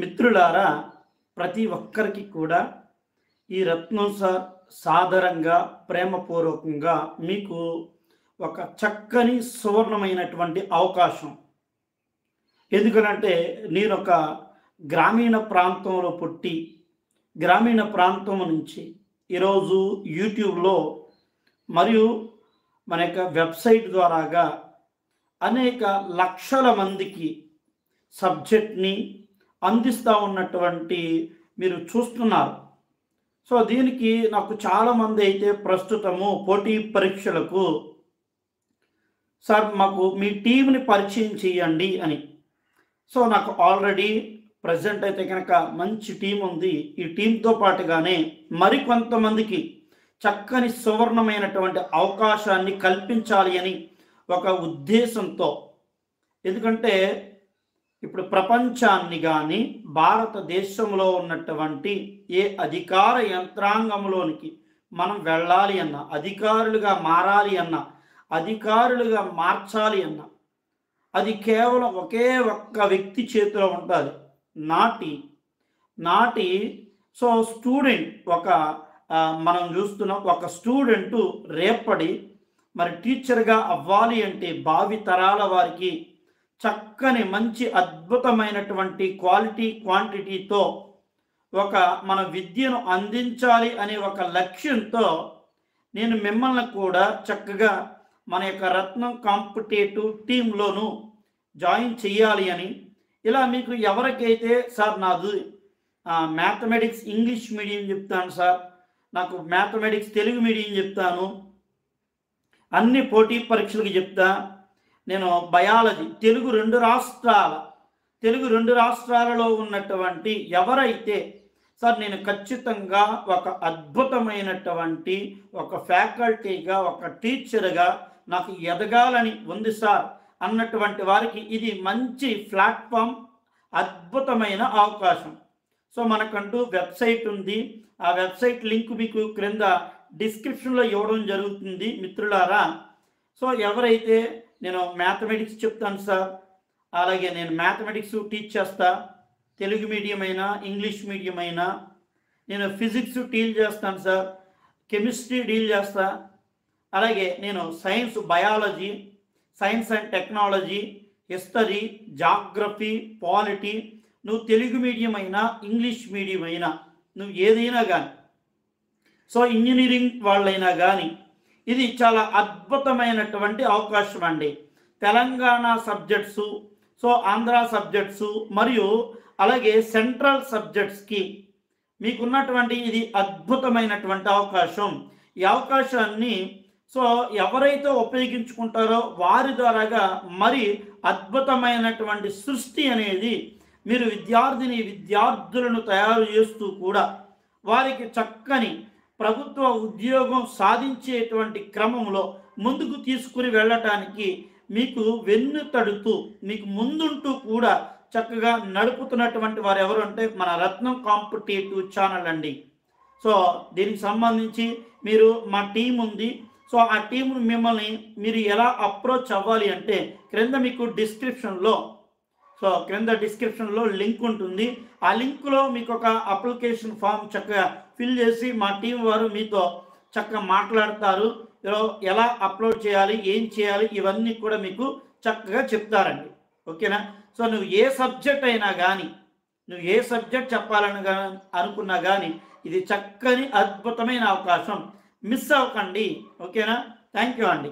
మిత్రులారా, ప్రతి ఒక్కరికి కూడా ఈ రత్నం సార్ సాదరంగా ప్రేమపూర్వకంగా మీకు ఒక చక్కని సువర్ణమైనటువంటి అవకాశం. ఎందుకనంటే నేను ఒక గ్రామీణ ప్రాంతంలో పుట్టి గ్రామీణ ప్రాంతం నుంచి ఈరోజు యూట్యూబ్లో మరియు మన యొక్క వెబ్సైట్ ద్వారాగా అనేక లక్షల మందికి సబ్జెక్ట్ని అందిస్తూ ఉన్నటువంటి మీరు చూస్తున్నారు. సో దీనికి నాకు చాలామంది అయితే ప్రస్తుతము పోటీ పరీక్షలకు సార్ మాకు మీ టీంని పరిచయం చేయండి అని. సో నాకు ఆల్రెడీ ప్రజెంట్ అయితే కనుక మంచి టీం ఉంది. ఈ టీంతో పాటుగానే మరికొంతమందికి చక్కని సువర్ణమైనటువంటి అవకాశాన్ని కల్పించాలి అని ఒక ఉద్దేశంతో, ఎందుకంటే ఇప్పుడు ప్రపంచాన్ని కానీ భారతదేశంలో ఉన్నటువంటి ఏ అధికార యంత్రాంగంలోనికి మనం వెళ్ళాలి అన్నా, అధికారులుగా మారాలి అన్నా, అధికారులుగా మార్చాలి అన్నా అది కేవలం ఒకే ఒక్క వ్యక్తి చేతిలో ఉంటుంది. నాటి సో స్టూడెంట్ మనం చూస్తున్నాం, ఒక స్టూడెంటు రేపటి మరి టీచర్గా అవ్వాలి అంటే భావి తరాల వారికి చక్కని మంచి అద్భుతమైనటువంటి క్వాలిటీ క్వాంటిటీతో మన విద్యను అందించాలి అనే ఒక లక్ష్యంతో నేను మిమ్మల్ని కూడా చక్కగా మన యొక్క రత్నం కాంపిటేటివ్ టీంలోనూ జాయిన్ చేయాలి అని, ఇలా మీకు ఎవరికైతే సార్ నాది మ్యాథమెటిక్స్ ఇంగ్లీష్ మీడియం చెప్తాను సార్, నాకు మ్యాథమెటిక్స్ తెలుగు మీడియం చెప్తాను, అన్ని పోటీ పరీక్షలకు చెప్తా, నేను బయాలజీ తెలుగు రెండు రాష్ట్రాలలో ఉన్నటువంటి ఎవరైతే సార్ నేను ఖచ్చితంగా ఒక అద్భుతమైనటువంటి ఒక ఫ్యాకల్టీగా ఒక టీచర్గా నాకు ఎదగాలని ఉంది సార్ అన్నటువంటి వారికి ఇది మంచి ప్లాట్ఫామ్, అద్భుతమైన అవకాశం. సో మనకంటూ వెబ్సైట్ ఉంది. ఆ వెబ్సైట్ లింక్ మీకు క్రింద డిస్క్రిప్షన్లో ఇవ్వడం జరుగుతుంది మిత్రులారా. సో ఎవరైతే నేను మ్యాథమెటిక్స్ చెప్తాను సార్, అలాగే నేను మ్యాథమెటిక్స్ టీచ్ చేస్తా, తెలుగు మీడియం అయినా ఇంగ్లీష్ మీడియం అయినా, నేను ఫిజిక్స్ డీల్ చేస్తాను సార్, కెమిస్ట్రీ డీల్ చేస్తా, అలాగే నేను science biology, science and technology, history, geography, polity, నువ్వు తెలుగు మీడియం అయినా ఇంగ్లీష్ మీడియం అయినా నువ్వు ఏదైనా కానీ, సో ఇంజనీరింగ్ వాళ్ళైనా కానీ ఇది చాలా అద్భుతమైనటువంటి అవకాశం అండి. Telangana subjects, so Andhra subjects మరియు అలాగే సెంట్రల్ సబ్జెక్ట్స్కి మీకున్నటువంటి ఇది అద్భుతమైనటువంటి అవకాశం. ఈ అవకాశాన్ని సో ఎవరైతే ఉపయోగించుకుంటారో వారి ద్వారాగా మరి అద్భుతమైనటువంటి సృష్టి అనేది మీరు విద్యార్థులను తయారు చేస్తూ కూడా వారికి చక్కని ప్రభుత్వ ఉద్యోగం సాధించేటువంటి క్రమంలో ముందుకు తీసుకుని వెళ్ళటానికి మీకు వెన్నుతడుతూ మీకు ముందుంటూ కూడా చక్కగా నడుపుతున్నటువంటి వారు ఎవరు అంటే మన రత్నం కాంపిటేటివ్ ఛానల్ అండి. సో దీనికి సంబంధించి మీరు మా టీం ఉంది. సో ఆ టీం మిమ్మల్ని మీరు ఎలా అప్రోచ్ అవ్వాలి అంటే క్రింద మీకు డిస్క్రిప్షన్లో లింక్ ఉంటుంది. ఆ లింక్లో మీకు ఒక అప్లికేషన్ ఫామ్ చక్కగా ఫిల్ చేసి మా టీం వారు మీతో చక్కగా మాట్లాడతారు. ఎలా అప్లోడ్ చేయాలి, ఏం చేయాలి, ఇవన్నీ కూడా మీకు చక్కగా చెప్తారండి. ఓకేనా? సో నువ్వు ఏ సబ్జెక్ట్ అయినా కానీ, నువ్వు ఏ సబ్జెక్ట్ చెప్పాలని అనుకున్నా కానీ ఇది చక్కని అద్భుతమైన అవకాశం. మిస్ అవ్వకండి. ఓకేనా? థ్యాంక్ యూ అండి.